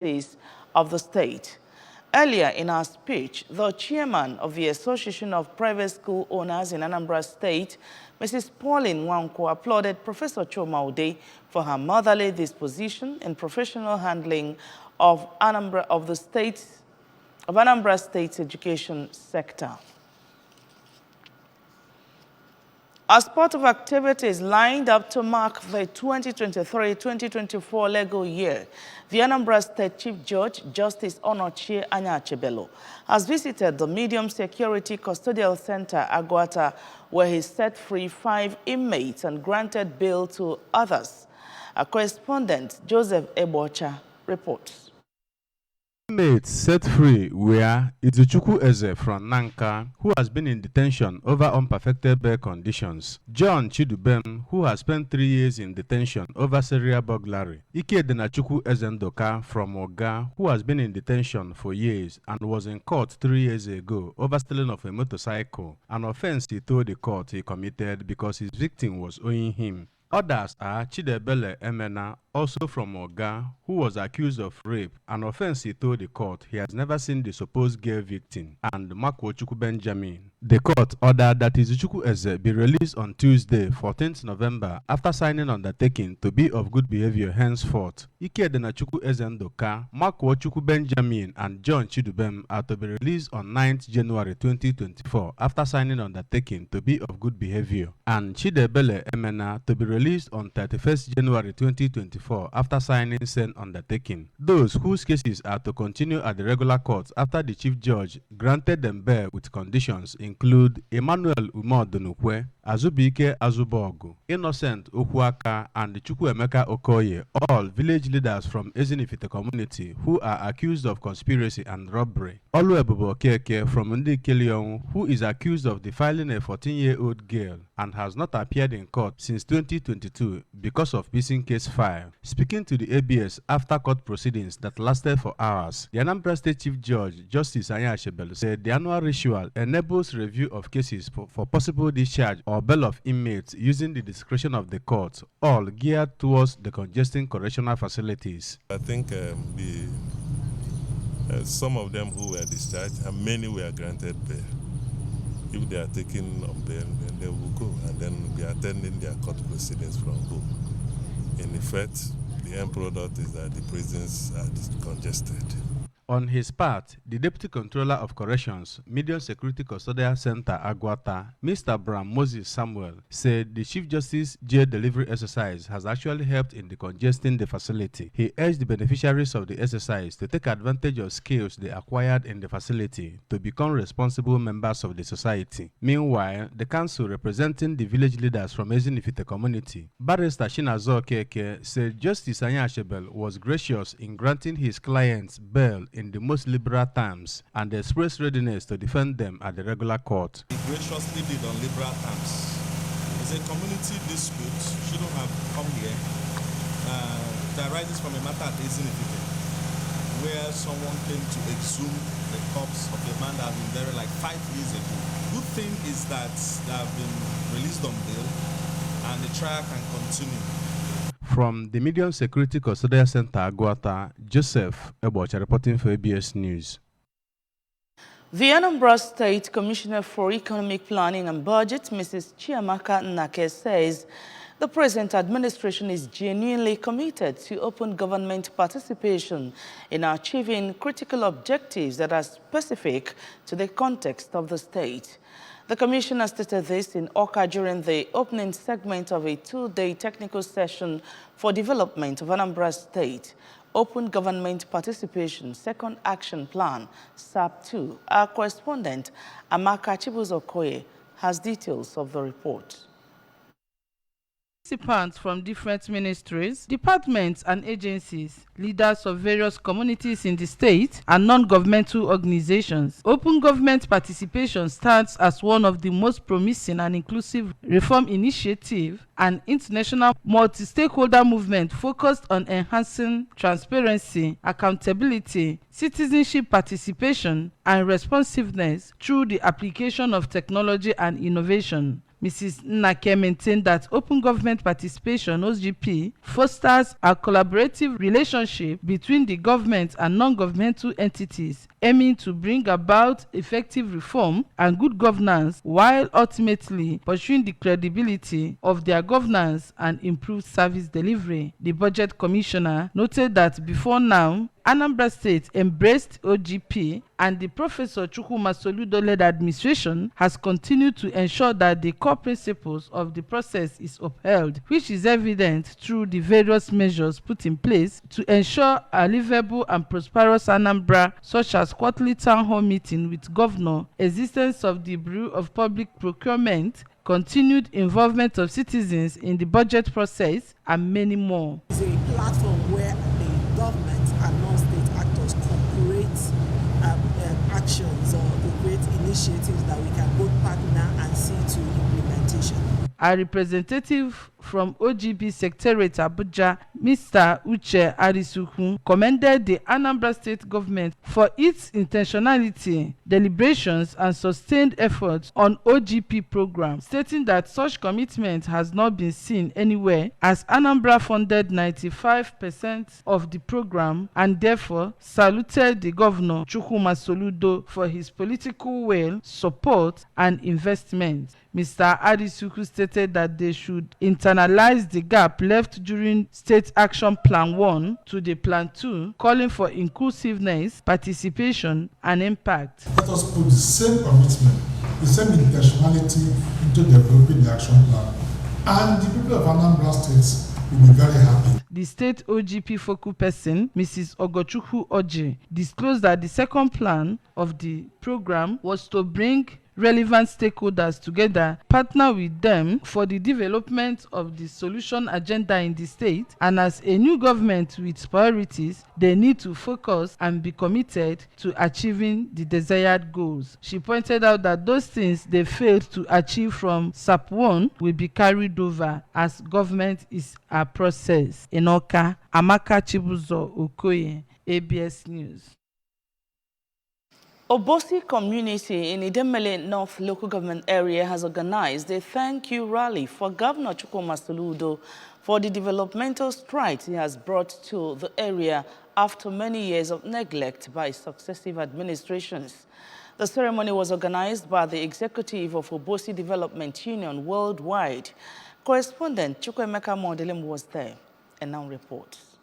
of the state. Earlier in her speech, the chairman of the Association of Private School Owners in Anambra State, Mrs. Pauline Nwankwo, applauded Professor Choma Ude for her motherly disposition and professional handling of Anambra State's education sector. As part of activities lined up to mark the 2023-2024 legal year, the Anambra State Chief Judge, Justice Onochie Anya-Achebelo, has visited the Medium Security Custodial Center, Agwata, where he set free 5 inmates and granted bail to others. Our correspondent, Joseph Ebocha, reports. Inmates set free were Izuchukwu Eze from Nanka, who has been in detention over unperfected bail conditions; John Chidubem, who has spent 3 years in detention over serial burglary; Ike Denachukwu Ezendoka from Oga, who has been in detention for years and was in court 3 years ago over stealing of a motorcycle, an offense he told the court he committed because his victim was owing him. Others are Chidebele Emena, also from Oga, who was accused of rape, an offense he told the court he has never seen the supposed girl victim, and Makwochukwu Benjamin. The court ordered that Izuchukwu Eze be released on Tuesday, 14th November, after signing undertaking to be of good behavior henceforth. Ike Denachukwu Ezendoka, Makwochukwu Benjamin, and John Chidubem are to be released on 9th January 2024 after signing undertaking to be of good behavior, and Chidebele Emena to be released on 31st January 2024 after signing said undertaking. Those whose cases are to continue at the regular courts after the Chief Judge granted them bail with conditions include Emmanuel Umodunukwe, Azubike Azubogu, Innocent Okuaka, and Chukwuemeka Okoye, all village leaders from Ezinifite community who are accused of conspiracy and robbery. Oluebube Okeke from Ndikelion, who is accused of defiling a 14-year-old girl and has not appeared in court since 2022 because of missing case file. Speaking to the ABS after court proceedings that lasted for hours, the Anambra State Chief Judge, Justice Anya-Achebelo, said the annual ritual enables review of cases for possible discharge or bail of inmates using the discretion of the court, all geared towards the congesting correctional facilities. I think some of them who were discharged and many were granted bail. If they are taken on bail, then they will go and then be attending their court proceedings from home. In effect, the end product is that the prisons are congested. On his part, the Deputy Controller of Corrections, Medium Security Custodial Center, Agwata, Mr. Bram Moses Samuel, said the Chief Justice jail delivery exercise has actually helped in decongesting the facility. He urged the beneficiaries of the exercise to take advantage of skills they acquired in the facility to become responsible members of the society. Meanwhile, the council representing the village leaders from Ezinifite community, Barrister Shinazo Keke, said Justice Anya-Achebelo was gracious in granting his clients bail in the most liberal terms and expressed readiness to defend them at the regular court. He graciously did on liberal terms. It's a community dispute, shouldn't have come here. That arises from a matter at Ezinifite, where someone came to exhume the corpse of a man that had been buried like 5 years ago. Good thing is that they have been released on bail and the trial can continue. From the Medium Security Custodial Center, Agwata, Joseph Ebocha reporting for ABS News. The Anambra State Commissioner for Economic Planning and Budget, Mrs. Chiamaka Nnake, says the present administration is genuinely committed to open government participation in achieving critical objectives that are specific to the context of the state. The Commissioner stated this in Oka during the opening segment of a 2-day technical session for development of Anambra State Open Government Participation Second Action Plan, SAP2. Our correspondent, Amaka Chibuzokoye, has details of the report. Participants from different ministries, departments and agencies, leaders of various communities in the state and non-governmental organizations. Open government participation stands as one of the most promising and inclusive reform initiative and international multi-stakeholder movement focused on enhancing transparency, accountability, citizenship participation, and responsiveness through the application of technology and innovation. Mrs. Nnake maintained that open government participation (OGP) fosters a collaborative relationship between the government and non-governmental entities, aiming to bring about effective reform and good governance while ultimately pursuing the credibility of their governance and improved service delivery. The Budget Commissioner noted that before now, Anambra State embraced OGP, and the Professor Chukwuma Soludo-led administration has continued to ensure that the core principles of the process is upheld, which is evident through the various measures put in place to ensure a livable and prosperous Anambra, such as quarterly town hall meeting with governor, existence of the Bureau of Public Procurement, continued involvement of citizens in the budget process, and many more. It's a platform where the government and non-state actors co-create actions or create initiatives that we can both partner and see to implementation. A representative from OGP Secretariat Abuja, Mr. Uche Arisuku, commended the Anambra State government for its intentionality, deliberations, and sustained efforts on OGP program, stating that such commitment has not been seen anywhere, as Anambra funded 95% of the program, and therefore saluted the governor Chukwuma Soludo for his political will, support, and investment. Mr. Arisuku stated that they should internalize the gap left during State Action Plan 1 to the Plan 2, calling for inclusiveness, participation, and impact. Let us put the same commitment, the same intentionality into developing the action plan, and the people of Anambra State will be very happy. The state OGP focal person, Mrs. Ogochukwu Oji, disclosed that the second plan of the program was to bring relevant stakeholders together, partner with them for the development of the solution agenda in the state, and as a new government with priorities, they need to focus and be committed to achieving the desired goals. She pointed out that those things they failed to achieve from SAP 1 will be carried over as government is a process. In Awka, Amaka Chibuzo Okoye, ABS News. Obosi community in Idemele North local government area has organized a thank you rally for Governor Chukwuma Soludo for the developmental strides he has brought to the area after many years of neglect by successive administrations. The ceremony was organized by the executive of Obosi Development Union Worldwide. Correspondent Chukwemeka Modelem was there and now reports.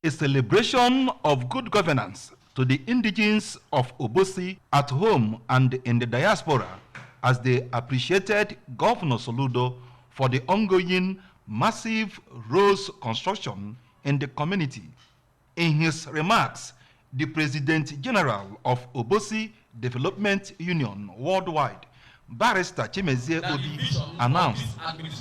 A celebration of good governance to the indigenes of Obosi at home and in the diaspora, as they appreciated Governor Soludo for the ongoing massive roads construction in the community. In his remarks, the President General of Obosi Development Union Worldwide, Barrister Chimezie Obi, announced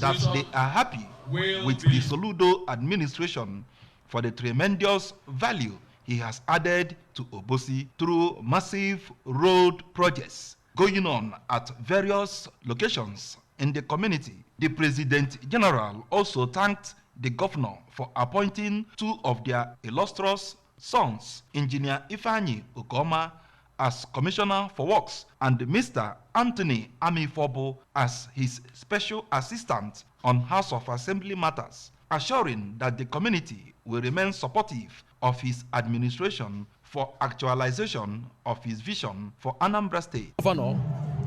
that they are happy with the Soludo administration for the tremendous value he has added to Obosi through massive road projects going on at various locations in the community. The President General also thanked the governor for appointing two of their illustrious sons, Engineer Ifeanyi Ukoma as Commissioner for Works and Mr. Anthony Amifobo as his special assistant on House of Assembly matters, assuring that the community will remain supportive of his administration for actualization of his vision for Anambra State. Governor,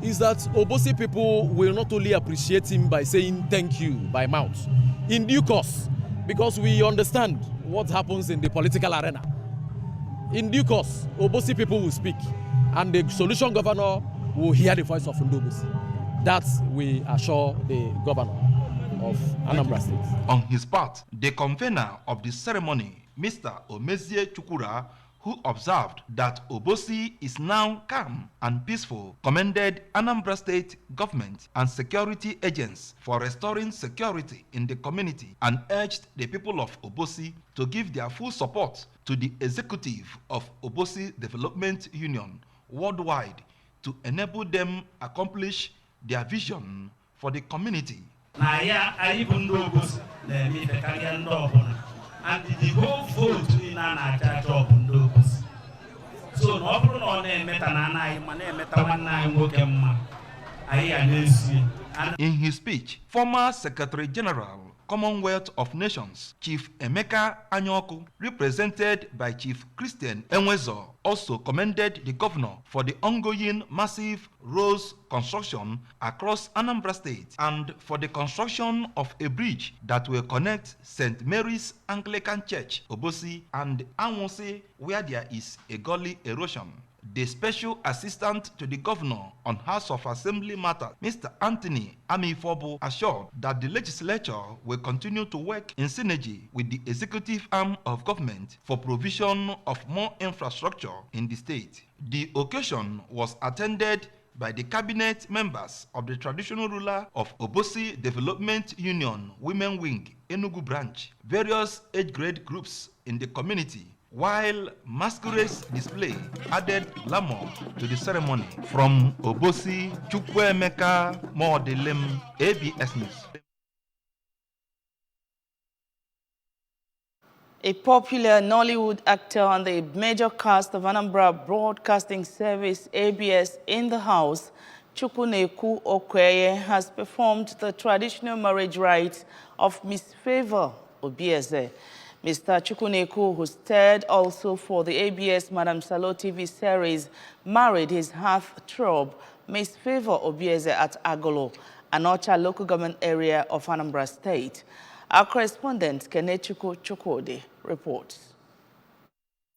is that Obosi people will not only appreciate him by saying thank you by mouth, in due course, because we understand what happens in the political arena. In due course, Obosi people will speak, and the solution governor will hear the voice of Obosi. That we assure the governor of Anambra State. On his part, the convener of the ceremony, Mr. Omezie Chukura, who observed that Obosi is now calm and peaceful, commended Anambra State government and security agents for restoring security in the community and urged the people of Obosi to give their full support to the executive of Obosi Development Union Worldwide to enable them accomplish their vision for the community. And the whole vote in an job on those. So, no problem on a meta, and I meta one night working. I In his speech, former Secretary General, Commonwealth of Nations, Chief Emeka Anyoku, represented by Chief Christian Enwezo, also commended the governor for the ongoing massive roads construction across Anambra State and for the construction of a bridge that will connect St. Mary's Anglican Church, Obosi, and Anwose, where there is a gully erosion. The Special Assistant to the Governor on House of Assembly matters, Mr. Anthony Amifobo, assured that the legislature will continue to work in synergy with the executive arm of government for provision of more infrastructure in the state. The occasion was attended by the cabinet members of the traditional ruler of Obosi Development Union Women Wing, Enugu branch, various age grade groups in the community, while masquerade display added glamour to the ceremony. From Obosi, Chukwuemeka Modelem, ABS News. A popular Nollywood actor on the major cast of Anambra Broadcasting Service, ABS, in the house, Chukwuneku Okweye, has performed the traditional marriage rites of Miss Favor Obieze. Mr. Chukwuneku, who starred also for the ABS Madam Salo TV series, married his heartthrob, Miss Favor Obieze, at Agolo, Anocha local government area of Anambra State. Our correspondent, Kenechukwu Chukwudi, reports.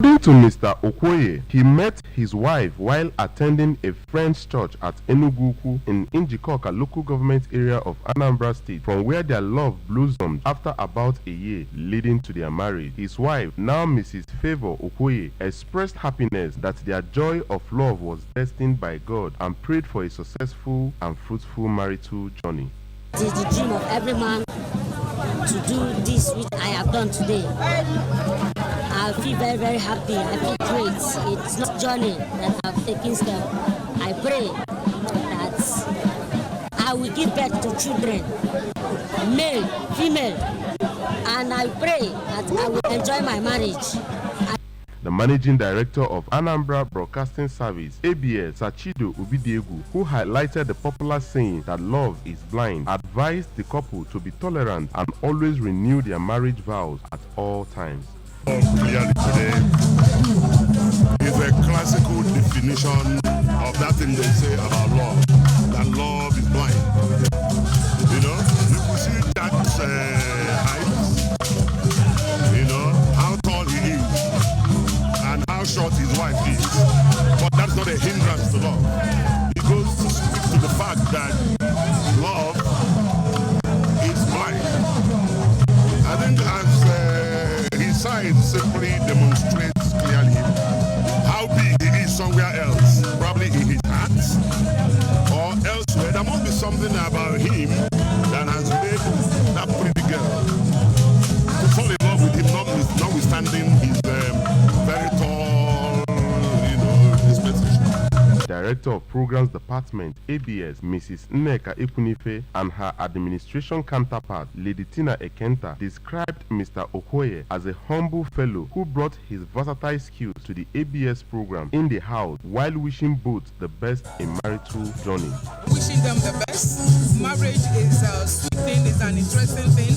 According to Mr. Okoye, he met his wife while attending a friend's church at Enugu in Njikoka local government area of Anambra State, from where their love blossomed after about a year leading to their marriage. His wife, now Mrs. Favor Okoye, expressed happiness that their joy of love was destined by God and prayed for a successful and fruitful marital journey. It is the dream of every man to do this which I have done today. I feel very, very happy. I feel great. It's not journey that I've taken step. I pray that I will give birth to children, male, female, and I pray that I will enjoy my marriage. The managing director of Anambra Broadcasting Service, ABS, Sachido Ubidiegu, who highlighted the popular saying that love is blind, advised the couple to be tolerant and always renew their marriage vows at all times. Clearly today is a classical definition of that thing they say about love, that love is blind. You know, you can see that height, you know, how tall he is and how short his wife is, but that's not a hindrance to love. It goes to speak to the fact that love is blind. I think as his side simply demonstrates clearly how big he is somewhere else, probably in his heart or elsewhere. There must be something about him that has made that pretty girl to fall in love with him, notwithstanding his very tall, you know, dispensation. Director of Programs Department, ABS, Mrs. Nneka Ekunife, and her administration counterpart, Lady Tina Ekenta, described Mr. Okoye as a humble fellow who brought his versatile skills to the ABS program in the house while wishing both the best in marital journey. Wishing them the best. Marriage is a sweet thing, it's an interesting thing.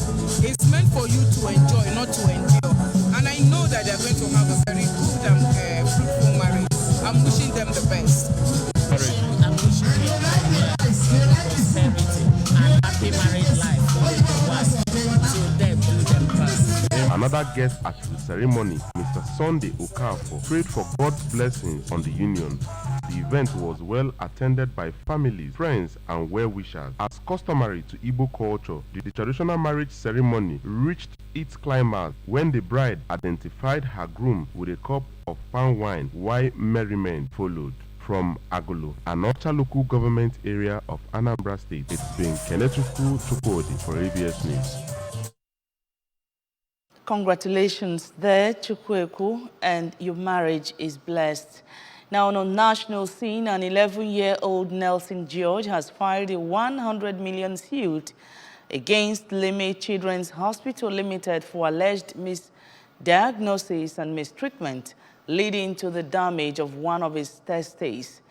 It's meant for you to enjoy, not to endure. And I know that they're going to have a very good and fruitful marriage. I'm wishing them the best. I'm wishing you prosperity and happy married life. To them, do them first. Another guest at the ceremony, Mr. Sunday Okafor, prayed for God's blessings on the union. The event was well attended by families, friends, and well-wishers. As customary to Igbo culture, the traditional marriage ceremony reached its climax when the bride identified her groom with a cup of palm wine while merriment followed. From Agolo, Anocha local government area of Anambra State, it's been Kenechukwu Chukwudi for ABS News. Congratulations there, Chukwueku, and your marriage is blessed. Now, on a national scene, an 11-year-old Nelson George has filed a 100 million suit against Lime Children's Hospital Limited for alleged misdiagnosis and mistreatment, leading to the damage of one of his testes.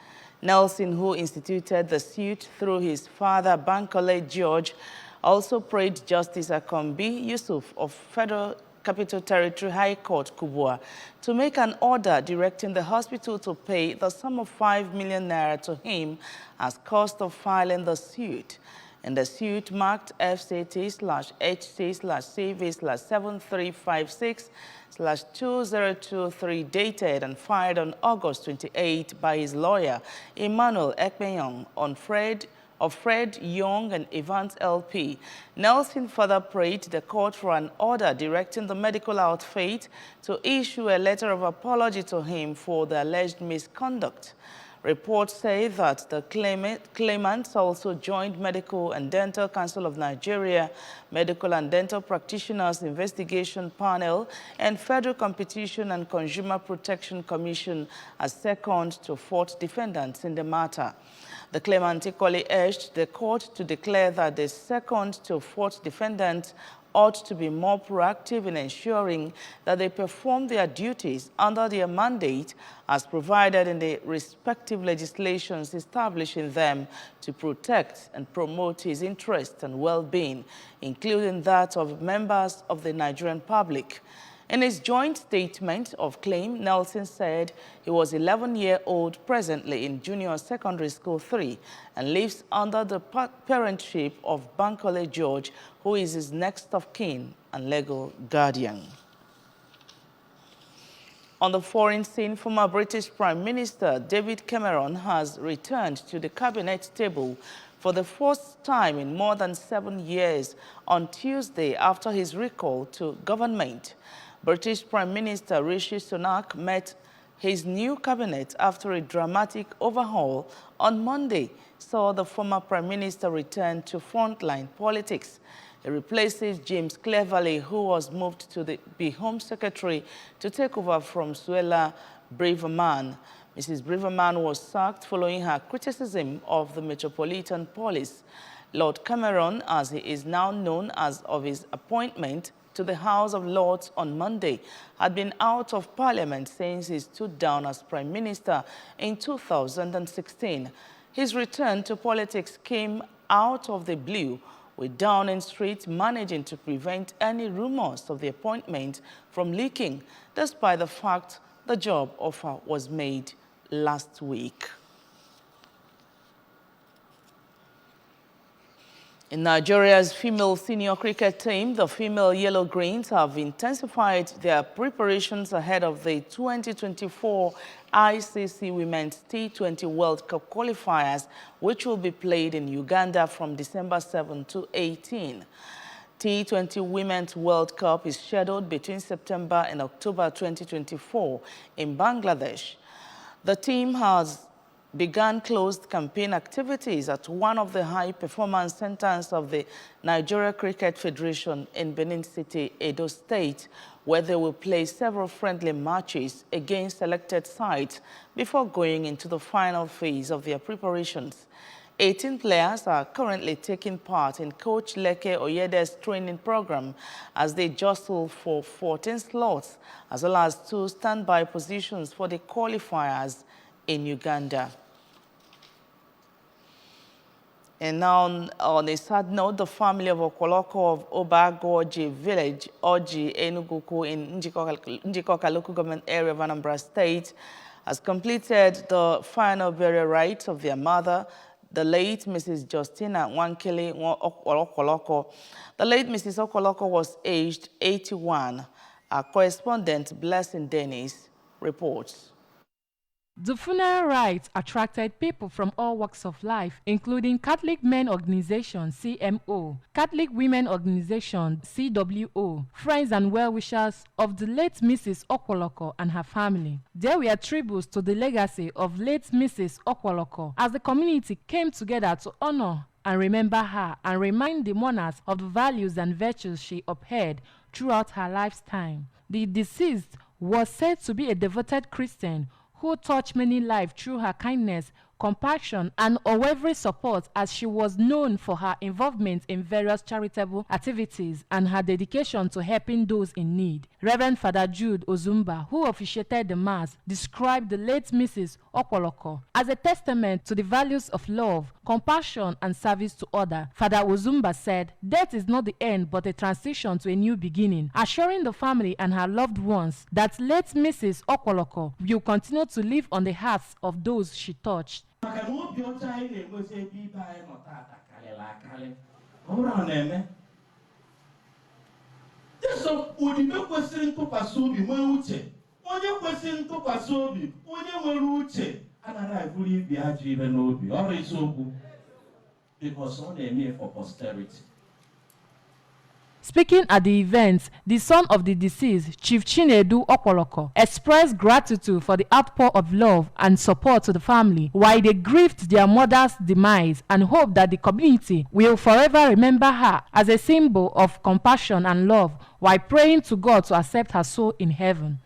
Nelson, who instituted the suit through his father, Bankole George, also prayed Justice Akombi Yusuf of Federal Capital Territory High Court, Kubwa, to make an order directing the hospital to pay the sum of 5 million naira to him as cost of filing the suit. In the suit marked FCT/HC/CV/7356/2023 dated and filed on August 28 by his lawyer, Emmanuel Ekpenyong, on Fred Young and Evans LP. Nelson further prayed the court for an order directing the medical outfit to issue a letter of apology to him for the alleged misconduct. Reports say that the claimants also joined Medical and Dental Council of Nigeria, Medical and Dental Practitioners Investigation Panel, and Federal Competition and Consumer Protection Commission as second to fourth defendants in the matter. The claimant equally urged the court to declare that the second to fourth defendants ought to be more proactive in ensuring that they perform their duties under their mandate as provided in the respective legislations establishing them to protect and promote his interests and well-being, including that of members of the Nigerian public. In his joint statement of claim, Nelson said he was 11-year-old presently in Junior Secondary School 3 and lives under the parentship of Bankole George, who is his next of kin and legal guardian. On the foreign scene, former British Prime Minister David Cameron has returned to the cabinet table for the first time in more than 7 years on Tuesday after his recall to government. British Prime Minister Rishi Sunak met his new cabinet after a dramatic overhaul on Monday saw the former Prime Minister return to frontline politics. He replaces James Cleverly, who was moved to be Home Secretary to take over from Suella Braverman. Mrs. Braverman was sacked following her criticism of the Metropolitan Police. Lord Cameron, as he is now known as of his appointment to the House of Lords on Monday, had been out of Parliament since he stood down as Prime Minister in 2016. His return to politics came out of the blue, with Downing Street managing to prevent any rumors of the appointment from leaking, despite the fact the job offer was made last week. In Nigeria's female senior cricket team, the female Yellow Greens have intensified their preparations ahead of the 2024 ICC Women's T20 World Cup qualifiers, which will be played in Uganda from December 7 to 18. T20 Women's World Cup is scheduled between September and October 2024 in Bangladesh. The team has began closed campaign activities at one of the high-performance centers of the Nigeria Cricket Federation in Benin City, Edo State, where they will play several friendly matches against selected sides before going into the final phase of their preparations. 18 players are currently taking part in Coach Leke Oyede's training program as they jostle for 14 slots, as well as 2 standby positions for the qualifiers in Uganda. And now, on a sad note, the family of Okoloko of Obagoji village, Oji Enuguku in Njikoka local government area of Anambra State, has completed the final burial rites of their mother, the late Mrs. Justina Wankele Okoloko. The late Mrs. Okoloko was aged 81. Our correspondent, Blessing Dennis, reports. The funeral rites attracted people from all walks of life, including Catholic Men Organization, CMO, Catholic Women Organization, CWO, friends and well-wishers of the late Mrs. Okoloko and her family. There were tributes to the legacy of late Mrs. Okoloko as the community came together to honor and remember her and remind the mourners of the values and virtues she upheld throughout her lifetime. The deceased was said to be a devoted Christian who touched many lives through her kindness, compassion, and unwavering support, as she was known for her involvement in various charitable activities and her dedication to helping those in need. Reverend Father Jude Ozumba, who officiated the Mass, described the late Mrs. Okwoloko as a testament to the values of love, compassion, and service to others. Father Ozumba said, "Death is not the end but a transition to a new beginning," assuring the family and her loved ones that late Mrs. Okwoloko will continue to live on the hearts of those she touched. Odibo kwesịrị ntụkwasị obi nwee uche, onye kwesịrị ntụkwasị obi, onye nwere uche anaghị abụrụ ibi ajọ ibe n'obi, ọrụ isiokwu, because ọ na-eme for posterity. Speaking at the event, the son of the deceased, Chief Chinedu Okwoloko, expressed gratitude for the outpour of love and support to the family, while they grieved their mother's demise and hope that the community will forever remember her as a symbol of compassion and love, while praying to God to accept her soul in heaven.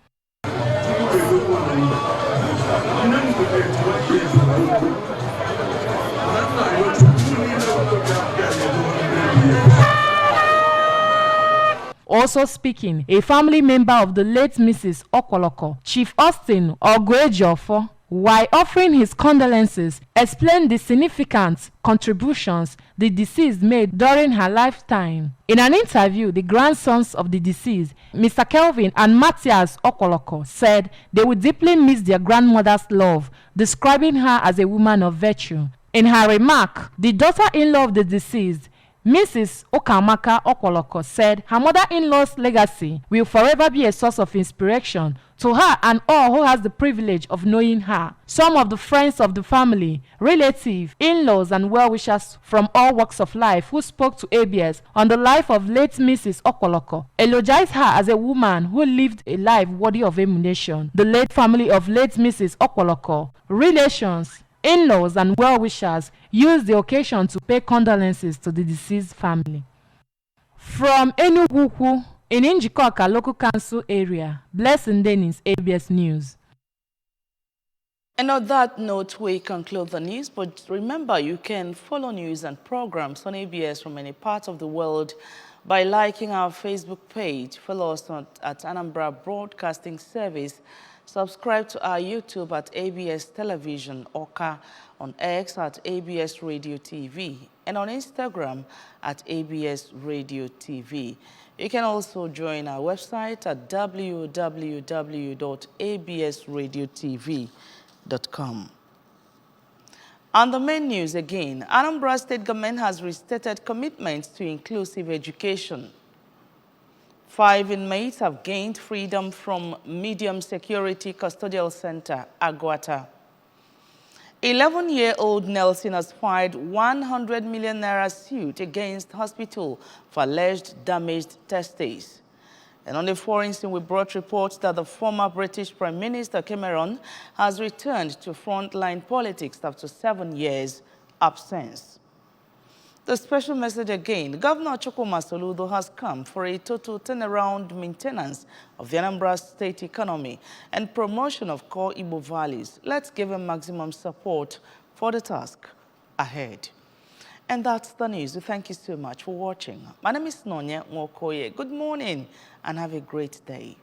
Also speaking, a family member of the late Mrs. Okwoloko, Chief Austin Ogwejofo, while offering his condolences, explained the significant contributions the deceased made during her lifetime. In an interview, the grandsons of the deceased, Mr. Kelvin and Matthias Okwoloko, said they would deeply miss their grandmother's love, describing her as a woman of virtue. In her remark, the daughter-in-law of the deceased, Mrs. Okamaka Okwoloko, said her mother-in-law's legacy will forever be a source of inspiration to her and all who has the privilege of knowing her. Some of the friends of the family, relatives, in-laws, and well-wishers from all walks of life who spoke to ABS on the life of late Mrs. Okwoloko eulogized her as a woman who lived a life worthy of emulation. The late family of late Mrs. Okwoloko, relations, in-laws, and well-wishers used the occasion to pay condolences to the deceased family. From Enugu in Njikoka Local Council area, Blessing Dennis, ABS News. And on that note, we conclude the news, but remember you can follow news and programs on ABS from any part of the world by liking our Facebook page, follow us at Anambra Broadcasting Service, subscribe to our YouTube at ABS Television, Oka, on X at ABS Radio TV, and on Instagram at ABS Radio TV. You can also join our website at www.absradiotv.com. On the main news again, Anambra State Government has restated commitments to inclusive education. 5 inmates have gained freedom from medium security custodial center, Agwata. 11-year-old Nelson has filed 100 million naira suit against hospital for alleged damaged testes. And on the foreign scene, we brought reports that the former British Prime Minister Cameron has returned to frontline politics after 7 years absence. The special message again, Governor Chukwuma Soludo has come for a total turnaround maintenance of the Anambra State economy and promotion of core Igbo values. Let's give him maximum support for the task ahead. And that's the news. We thank you so much for watching. My name is Nonya Nwokoye. Good morning and have a great day.